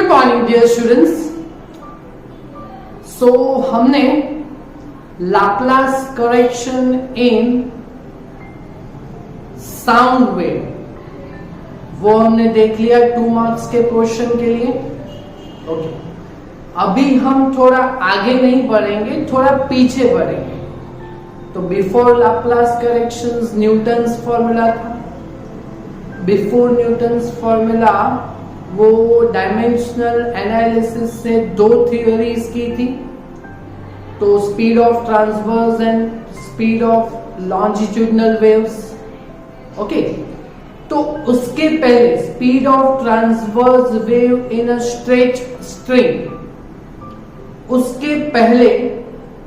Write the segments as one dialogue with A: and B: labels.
A: Good morning dear students. So हमने Laplace correction in sound wave वो हमने देख लिया 2 मार्क्स के क्वेश्चन के लिए। ओके, अभी हम थोड़ा आगे नहीं बढ़ेंगे, थोड़ा पीछे बढ़ेंगे। तो before Laplace corrections Newton's formula था। बिफोर न्यूटन्स फॉर्मूला वो डायमेंशनल एनालिसिस से 2 थियोरीज की थी, तो speed of transverse and speed of longitudinal waves. Okay, तो उसके पहले speed of transverse wave in a straight string, उसके पहले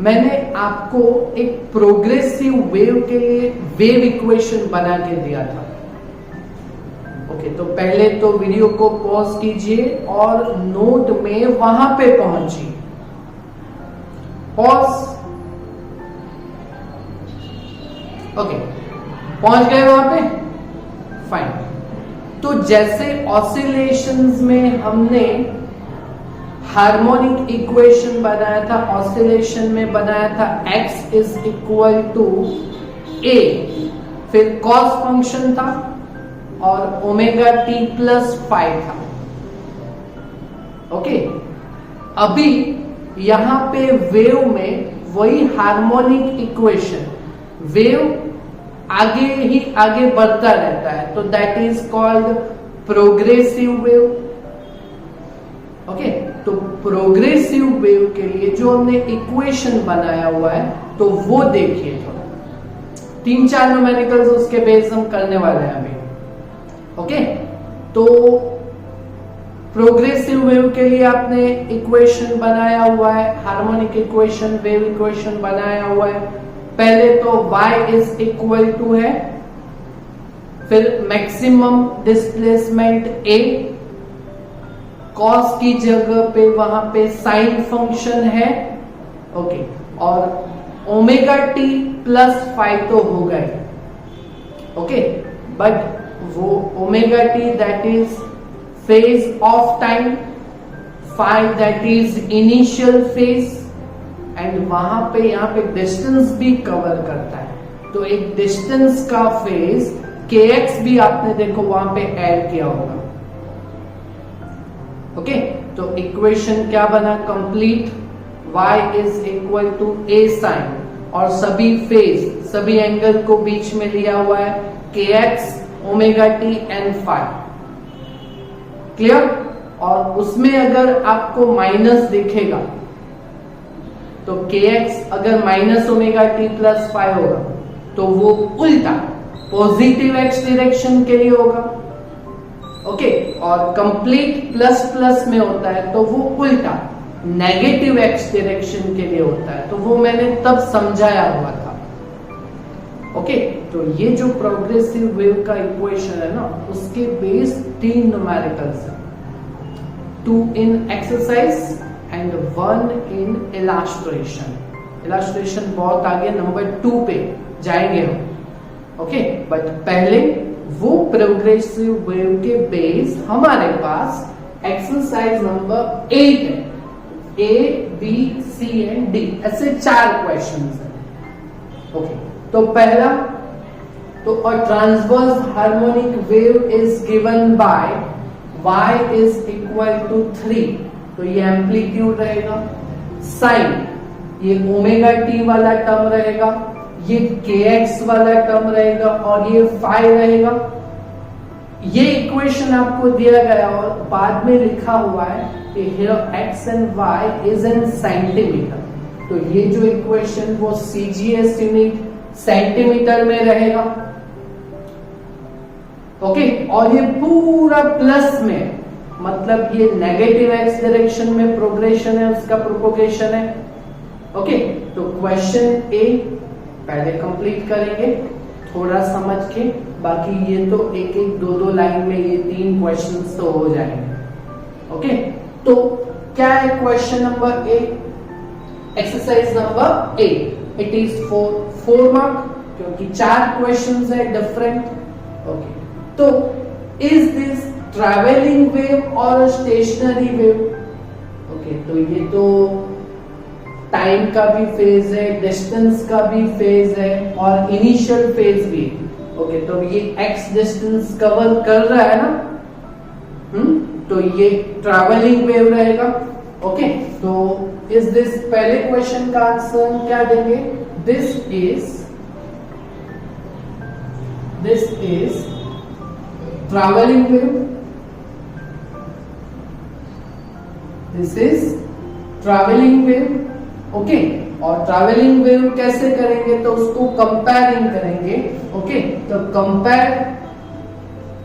A: मैंने आपको एक प्रोग्रेसिव वेव के लिए वेव इक्वेशन बना के दिया था। ओके, तो पहले तो वीडियो को पॉज कीजिए और नोट में वहां पे पहुंचिए। पॉज। ओके, पहुंच गए वहां पे? फाइन। तो जैसे ऑसिलेशंस में हमने हार्मोनिक इक्वेशन बनाया था, ऑसिलेशन में बनाया था x is equal to a, फिर कॉस फंक्शन था और ओमेगा टी प्लस फाइव था। ओके, अभी यहां पे वेव में वही हार्मोनिक इक्वेशन, वेव आगे बढ़ता रहता है, तो that is called progressive wave. Okay, तो प्रोग्रेसिव वेव के लिए जो हमने इक्वेशन बनाया हुआ है, तो वो देखिए थोड़ा। 3-4 न्यूमेरिकल्स उसके बेस हम करने वाले हैं अभी। ओके, तो प्रोग्रेसिव वेव के लिए आपने इक्वेशन बनाया हुआ है, हार्मोनिक इक्वेशन, वेव इक्वेशन बनाया हुआ है। पहले तो y इज इक्वल टू है, फिर मैक्सिमम डिस्प्लेसमेंट a, कॉस की जगह पे वहां पे साइन फंक्शन है। ओके, और ओमेगा टी प्लस 5 तो हो गए। ओके, बट वो omega T that is phase of time, five that is initial phase, and वहां पे यहां पे डिस्टेंस भी कवर करता है, तो एक डिस्टेंस का फेज kx भी आपने देखो वहां पे ऐड किया होगा। ओके, तो इक्वेशन क्या बना complete? y is equal to a sine, और सभी फेज, सभी एंगल को बीच में लिया हुआ है, kx, omega T and five. Clear? और उसमें अगर आपको माइनस दिखेगा तो kx अगर माइनस ओमेगा टी प्लस 5 होगा तो वो उल्टा पॉजिटिव x डायरेक्शन के लिए होगा। ओके, और कंप्लीट प्लस प्लस में होता है तो वो उल्टा नेगेटिव x डायरेक्शन के लिए होता है, तो वो मैंने तब समझाया हुआ था। ओके, तो ये जो प्रोग्रेसिव वेव का इक्वेशन है ना, उसके बेस 3 न्यूमेरिकल्स हैं, 2 in exercise and 1 in illustration. Illustration बहुत आगे नंबर 2 पे जाएंगे हम। ओके, बट पहले वो प्रोग्रेसिव वेव के बेस हमारे पास एक्सरसाइज नंबर 8 है। A, B, C and D, ऐसे 4 क्वेश्चंस हैं। ओके, तो पहला, तो a transverse harmonic wave is given by y is equal to 3, तो ये एम्पलीट्यूड रहेगा, साइन ये ओमेगा टी वाला टर्म रहेगा, ये kx वाला टर्म रहेगा, और ये फाई रहेगा। ये इक्वेशन आपको दिया गया और बाद में लिखा हुआ है कि here x and y is in centimetre, तो ये जो इक्वेशन वो CGS यूनिट सेंटीमीटर में रहेगा। ओके, और ये पूरा प्लस में, मतलब ये नेगेटिव x डायरेक्शन में प्रोग्रेशन है, उसका प्रोपोगेशन है। ओके, तो क्वेश्चन ए पहले कंप्लीट करेंगे थोड़ा समझ के, बाकी ये तो एक 2 लाइन में ये 3 क्वेश्चंस तो हो जाएंगे। ओके, तो क्या है question number A? Exercise number 8, it is 4 mark, क्योंकि 4 क्वेश्चंस है डिफरेंट। ओके, तो इज दिस ट्रैवलिंग वेव और स्टेशनरी वेव। ओके, तो ये तो टाइम का भी फेज है, डिस्टेंस का भी फेज है और इनिशियल फेज भी। ओके, तो ये x डिस्टेंस कवर कर रहा है ना, तो ये ट्रैवलिंग वेव रहेगा। ओके, तो इस दिस पहले क्वेश्चन का आंसर क्या देंगे? This is travelling wave. This is travelling wave. Okay, और ट्रैवलिंग वेव कैसे करेंगे? तो उसको कंपेयरिंग करेंगे। ओके, तो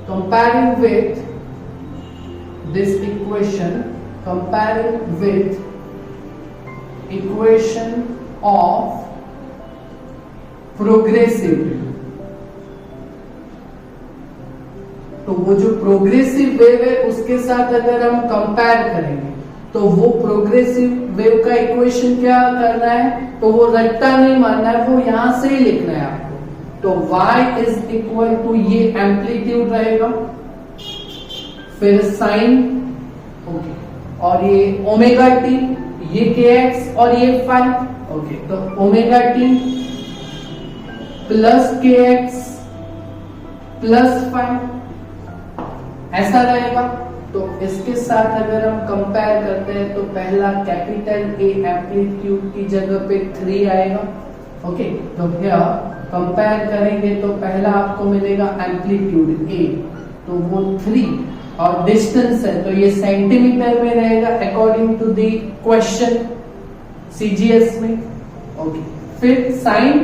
A: comparing with this equation, comparing with equation of progressive wave। तो वो जो प्रोग्रेसिव वेव है उसके साथ अगर हम कंपेयर करेंगे तो वो प्रोग्रेसिव वेव का इक्वेशन क्या करना है? तो वो रट्टा नहीं मारना है, वो यहां से ही लिखना है आपको। तो y इज इक्वल टू ये एम्पलीट्यूड रहेगा, फिर साइन, ओके, और ये ओमेगा टी, ये kx और ये फाई। ओके, तो omega T plus kx plus phi ऐसा रहेगा। तो इसके साथ अगर हम कंपेयर करते हैं तो पहला कैपिटल A एम्पलीट्यूड की जगह पे 3 आएगा। ओके, तो हियर कंपेयर करेंगे तो पहला आपको मिलेगा एम्पलीट्यूड A, तो वो 3 और डिस्टेंस है तो ये सेंटीमीटर में रहेगा according to the question CGS में। ओके, फिर साइन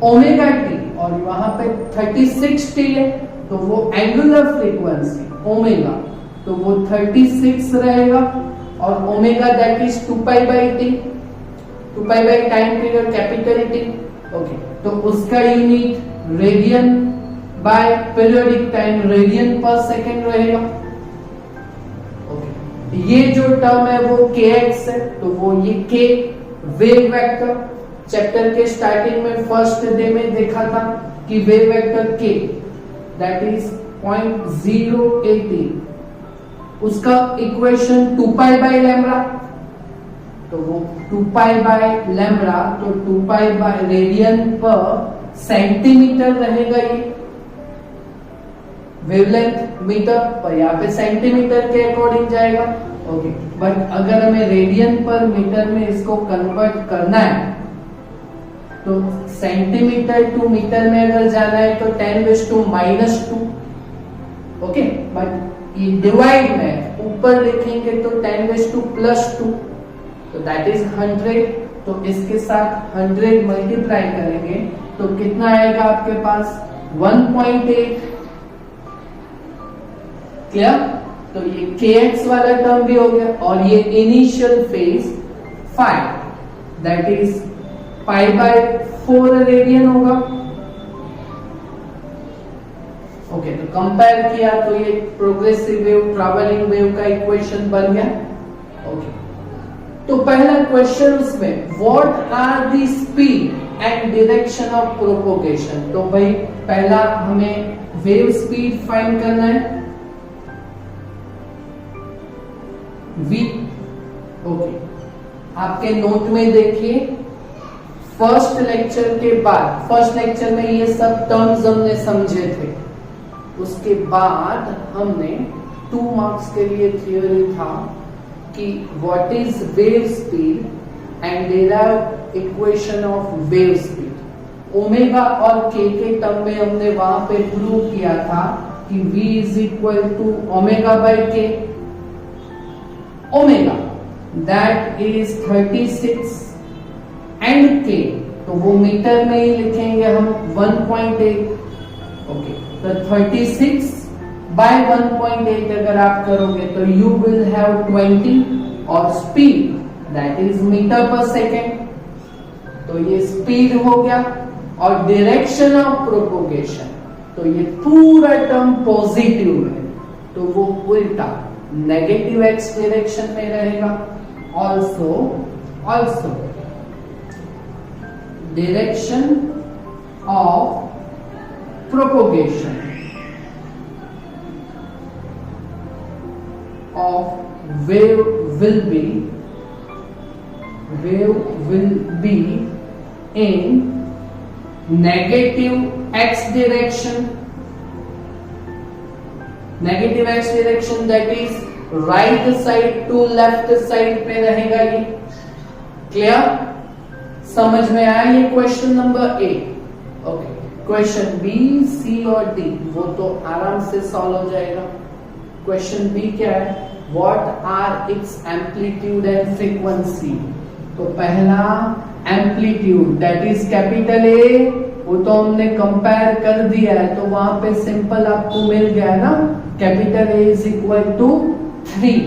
A: ओमेगा टी और वहां पे 36 टी है तो वो एंगुलर फ्रीक्वेंसी ओमेगा, तो वो 36 रहेगा और omega that is 2 pi by T, 2 pi by time period capital T. Okay, तो उसका unit radian by periodic time radian per second रहेगा। ओके, ये जो टर्म है वो kx है, तो वो ये k वेव वेक्टर चैप्टर के स्टार्टिंग में फर्स्ट डे में देखा था कि wave vector k that is 0.080, उसका इक्वेशन 2 पाई बाई लैम्ब्डा, तो वो 2 पाई बाई लैम्ब्डा, तो 2 पाई बाई रेडियन पर सेंटीमीटर रहेगा ये वेवलेंथ मीटर पर, यहाँ पे सेंटीमीटर के अकॉर्डिंग जाएगा। ओके, बट अगर हमें रेडियन पर मीटर में इसको कन्वर्ट करना है तो सेंटीमीटर टू मीटर में अगर जाना है तो 10⁻²। ओके, बट ये डिवाइड में ऊपर लिखेंगे तो 10⁻², तो दैट इज 100। तो इसके साथ 100 मल्टीप्लाई करेंगे तो कितना आएगा आपके पास? 1.8। क्लियर? तो ये kx वाला टर्म भी हो गया और ये initial phase 5 that is pi by 4 radian होगा। ओके, तो कंपेयर किया तो ये प्रोग्रेसिव वेव ट्रैवलिंग वेव का इक्वेशन बन गया। ओके, तो पहला क्वेश्चन उसमें what are the speed and direction of propagation. तो भाई पहला हमें वेव स्पीड फाइंड करना है v। ओके, आपके नोट में देखिए फर्स्ट लेक्चर के बाद, फर्स्ट लेक्चर में ये सब टर्म्स हमने समझे थे, उसके बाद हमने 2 मार्क्स के लिए थियोरी था कि what is wave speed and derive equation of wave speed. Omega और k के टर्म में हमने वहां पे प्रूव किया था कि v is equal to omega by k, omega that is 36 and k, तो वो मीटर में ही लिखेंगे हम 1.8। ओके, तो 36 बाय 1.8 अगर आप करोगे तो यू विल हैव 20 और स्पीड दैट इज मीटर पर सेकेंड, तो ये स्पीड हो गया। और डायरेक्शन ऑफ प्रोपोगेशन, तो ये पूरा टर्म पॉजिटिव है तो वो उल्टा नेगेटिव x डायरेक्शन में रहेगा। Also direction of propagation of wave will be in negative x direction. Negative x direction, that is right side to left side पे रहेगा ये. क्लियर? समझ में आया ये question number A. Okay, question B, C और डी वो तो आराम से सॉल्व हो जाएगा. क्वेश्चन बी क्या है? What are its amplitude and frequency. तो पहला amplitude that is capital A, वो तो हमने कंपेयर कर दिया है, तो वहां पे सिंपल आपको मिल गया ना, capital A is equal to 3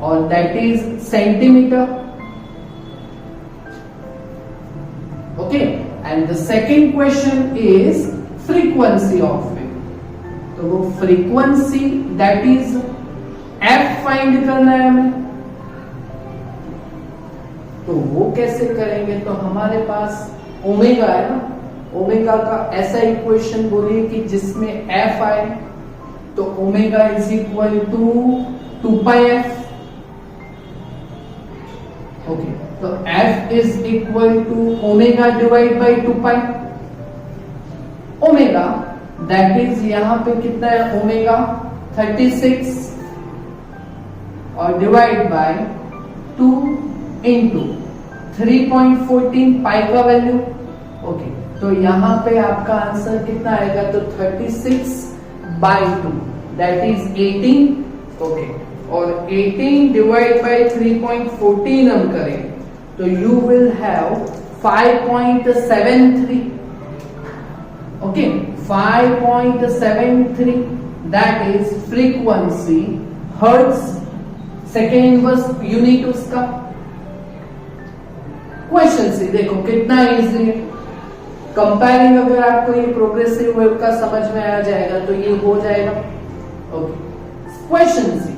A: और that is centimetre. Okay, and the second question is frequency of wave. तो वो frequency that is F find करना है हमें. तो वो कैसे करेंगे? तो हमारे पास ओमेगा है ना, ओमेगा का ऐसा इक्वेशन बोलिए कि जिसमें एफ आए, तो omega is equal to 2 pi f. Okay, तो f is equal to omega divide by 2 pi. Omega that is यहां पे कितना है? ओमेगा 36 और डिवाइड बाय 2 इंटू 3.14 पाई का वैल्यू. ओके, तो यहां पे आपका आंसर कितना आएगा? तो 36/2 दैट इज 18. ओके, और 18 डिवाइड बाय 3.14 हम करें तो you will have 5.73. Okay, 5.73 that is frequency hertz second inverse unit उसका. क्वेश्चन से देखो कितना इजी है. कंपेयरिंग अगर आपको ये प्रोग्रेसिव वेव का समझ में आ जाएगा तो ये हो जाएगा. Okay, question C,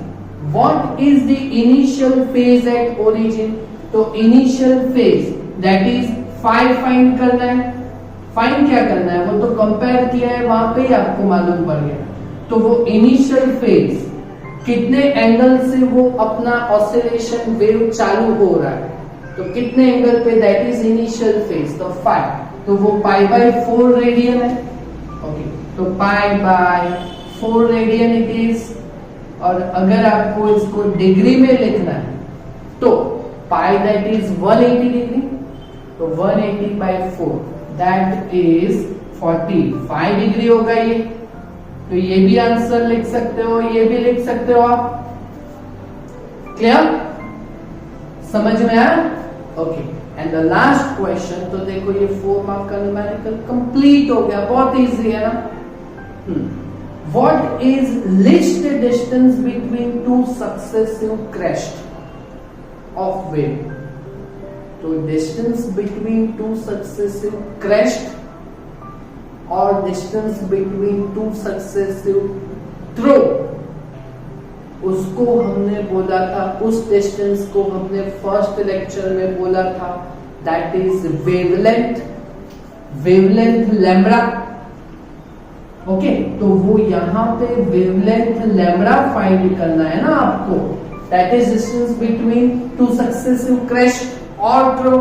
A: what is the initial phase at origin. तो initial phase that is 5 find करना है. फाइंड क्या करना है? वो तो कंपेयर किया है, वहां पे ही आपको मालूम पड़ गया. तो वो इनिशियल फेज कितने एंगल से वो अपना ऑसिलेशन वेव चालू हो रहा है, तो कितने एंगल पे, दैट इज इनिशियल फेज. तो 5, तो वो π/4 रेडियन है. ओके, तो π/4 रेडियन इट इज. और अगर आपको इसको डिग्री में लिखना है तो पाई दैट इज 180 डिग्री. तो 180/4 दैट इज 45 डिग्री होगा ये. तो ये भी आंसर लिख सकते हो, ये भी लिख सकते हो आप. क्लियर? समझ में आया? Okay, and the last question. तो देखो ये 4 मार्क का न्यूमेरिकल कंप्लीट हो गया. बहुत इजी है ना. What is least distance between 2 successive crest of wave. तो डिस्टेंस बिटवीन 2 सक्सेसिव क्रेस्ट और डिस्टेंस बिटवीन 2 सक्सेसिव थ्रो, उसको हमने बोला था, उस डिस्टेंस को हमने फर्स्ट लेक्चर में बोला था, that is wavelength. Wavelength lambda. Okay, तो वो यहां पे वेवलेंथ लैम्ब्डा फाइंड करना है ना आपको. That is distance between 2 successive crest और थ्रो.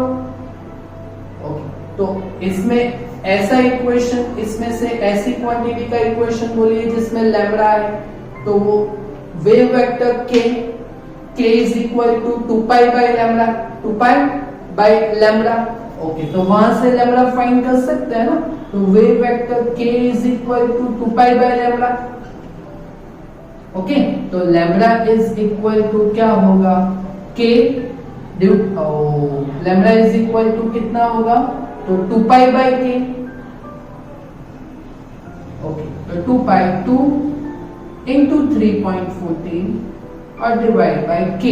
A: ओके, तो इसमें ऐसा इक्वेशन, इसमें से ऐसी क्वांटिटी का इक्वेशन बोलिए जिसमें लैम्ब्डा है, तो वो wave vector k is equal to 2 pi by lambda. 2 pi by lambda. Okay, तो वहां से लैम्ब्डा फाइंड कर सकते हैं ना. तो wave vector k is equal to 2 pi by lambda. Okay, तो लैम्ब्डा इज इक्वल टू क्या होगा? k. Lambda is equal to कितना होगा? तो 2 पाई बाय k. ओके, तो 2 पाई 2 इंटू 3.14 और डिवाइड बाय k.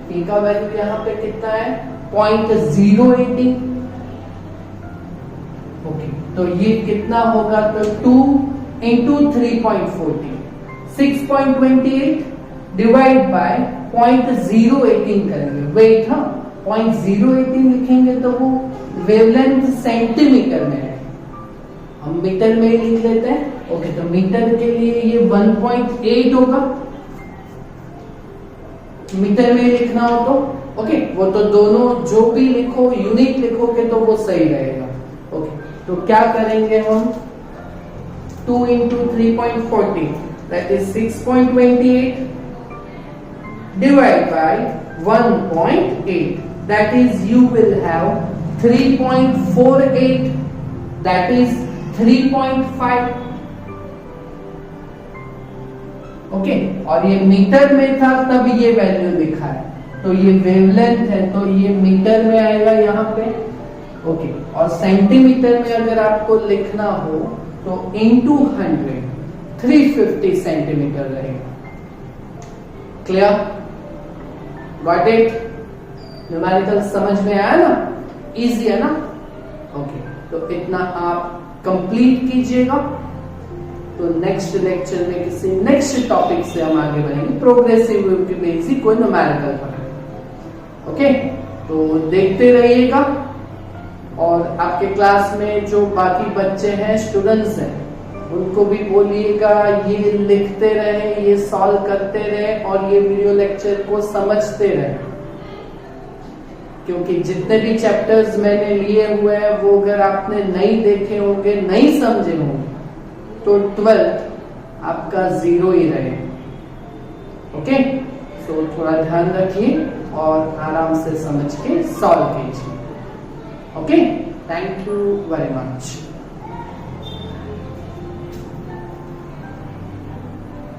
A: k का वैल्यू यहाँ पे कितना है? 0.018. ओके, तो ये कितना होगा? तो 2 इंटू 3.14 6.28 डिवाइड बाय 0.018 करेंगे. वेट, हाँ 0.018 लिखेंगे तो वो वेवलेंथ सेंटीमीटर में है, हम मीटर में ही लिख लेते हैं. ओके, तो मीटर के लिए ये 1.8 होगा. मीटर में लिखना हो तो ओके, वो तो दोनों जो भी लिखो यूनिट लिखोगे तो वो सही रहेगा। ओके, तो क्या करेंगे हम, 2 into 3.40 that is 6.28 divide by 1.8 that is you will have 3.48 that is 3.5 okay, और ये मीटर में था तब ये वैल्यू लिखा है, तो ये वेवलेंथ है तो ये मीटर में आएगा यहाँ पे। ओके, और सेंटीमीटर में अगर आपको लिखना हो तो इंटू 100 350 सेंटीमीटर रहेगा। Clear, got it? न्यूमेरिकल समझ में आया ना, इजी है ना? ओके, तो इतना आप कंप्लीट कीजिएगा, तो नेक्स्ट लेक्चर में किसी नेक्स्ट टॉपिक से हम आगे बढ़ेंगे, प्रोग्रेसिव वेव की बेसिक कोई न्यूमेरिकल पढ़ेंगे। ओके, तो देखते रहिएगा, और आपके क्लास में जो बाकी बच्चे हैं, स्टूडेंट्स हैं, उनको भी बोलिएगा ये लिखते रहे, ये सॉल्व करते रहे और ये वीडियो लेक्चर को समझते रहे, क्योंकि जितने भी चैप्टर्स मैंने लिए हुए हैं वो अगर आपने नहीं देखे होंगे, नहीं समझे होंगे, तो 12th आपका 0 ही रहेगा। ओके, तो थोड़ा ध्यान रखिए और आराम से समझ के सॉल्व कीजिए। Okay, thank you very much.